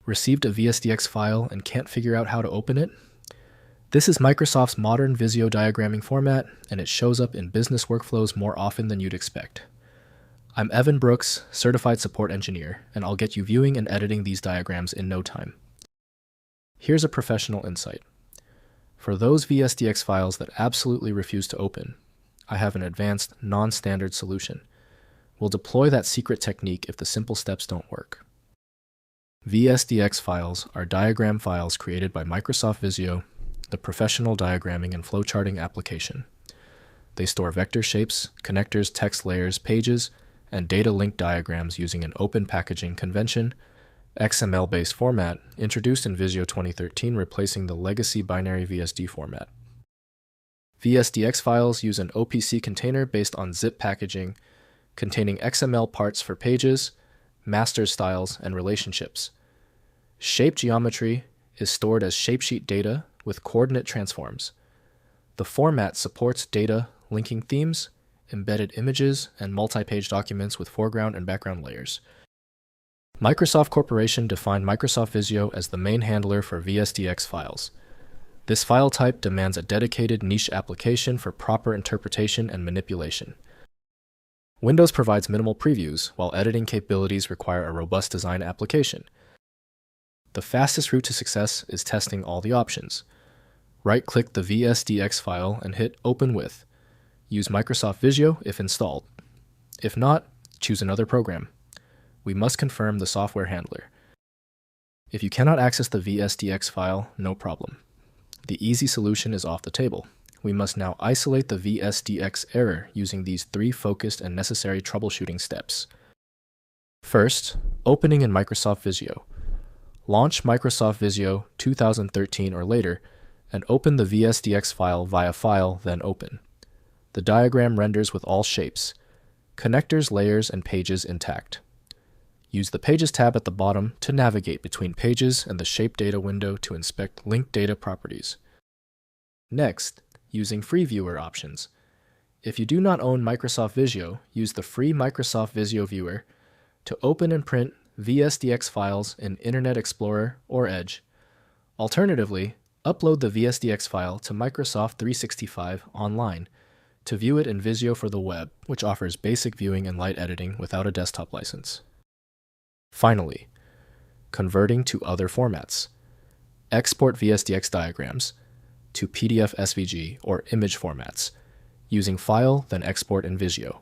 Received a VSDX file and can't figure out how to open it? This is Microsoft's modern Visio diagramming format, and it shows up in business workflows more often than you'd expect. I'm Evan Brooks, Certified Support Engineer, and I'll get you viewing and editing these diagrams in no time. Here's a professional insight. For those VSDX files that absolutely refuse to open, I have an advanced, non-standard solution. We'll deploy that secret technique if the simple steps don't work. VSDX files are diagram files created by Microsoft Visio, the professional diagramming and flowcharting application. They store vector shapes, connectors, text layers, pages, and data link diagrams using an Open Packaging Convention XML-based format introduced in Visio 2013, replacing the legacy binary VSD format. VSDX files use an OPC container based on zip packaging, containing XML parts for pages, master styles, and relationships. Shape geometry is stored as ShapeSheet data with coordinate transforms. The format supports data linking themes, embedded images, and multi-page documents with foreground and background layers. Microsoft Corporation defined Microsoft Visio as the main handler for VSDX files. This file type demands a dedicated niche application for proper interpretation and manipulation. Windows provides minimal previews, while editing capabilities require a robust design application. The fastest route to success is testing all the options. Right-click the VSDX file and hit Open With. Use Microsoft Visio if installed. If not, choose another program. We must confirm the software handler. If you cannot access the VSDX file, no problem. The easy solution is off the table. We must now isolate the VSDX error using these 3 focused and necessary troubleshooting steps. First, opening in Microsoft Visio. Launch Microsoft Visio 2013 or later, and open the VSDX file via File, then Open. The diagram renders with all shapes, connectors, layers, and pages intact. Use the Pages tab at the bottom to navigate between pages and the Shape Data window to inspect linked data properties. Next, using free viewer options. If you do not own Microsoft Visio, use the free Microsoft Visio viewer to open and print VSDX files in Internet Explorer or Edge. Alternatively, upload the VSDX file to Microsoft 365 online to view it in Visio for the web, which offers basic viewing and light editing without a desktop license. Finally, converting to other formats. Export VSDX diagrams to PDF SVG or image formats, using File, then Export in Visio.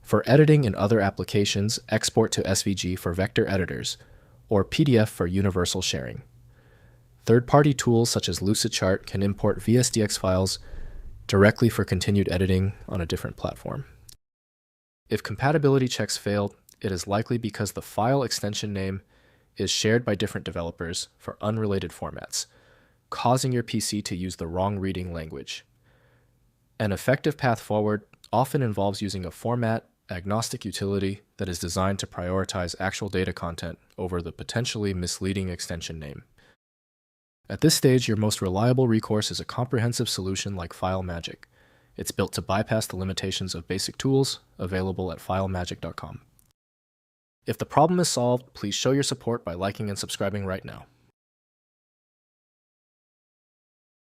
For editing in other applications, export to SVG for vector editors, or PDF for universal sharing. Third-party tools such as Lucidchart can import VSDX files directly for continued editing on a different platform. If compatibility checks failed, it is likely because the file extension name is shared by different developers for unrelated formats, causing your PC to use the wrong reading language. An effective path forward often involves using a format-agnostic utility that is designed to prioritize actual data content over the potentially misleading extension name. At this stage, your most reliable recourse is a comprehensive solution like FileMagick. It's built to bypass the limitations of basic tools available at filemagick.com. If the problem is solved, please show your support by liking and subscribing right now.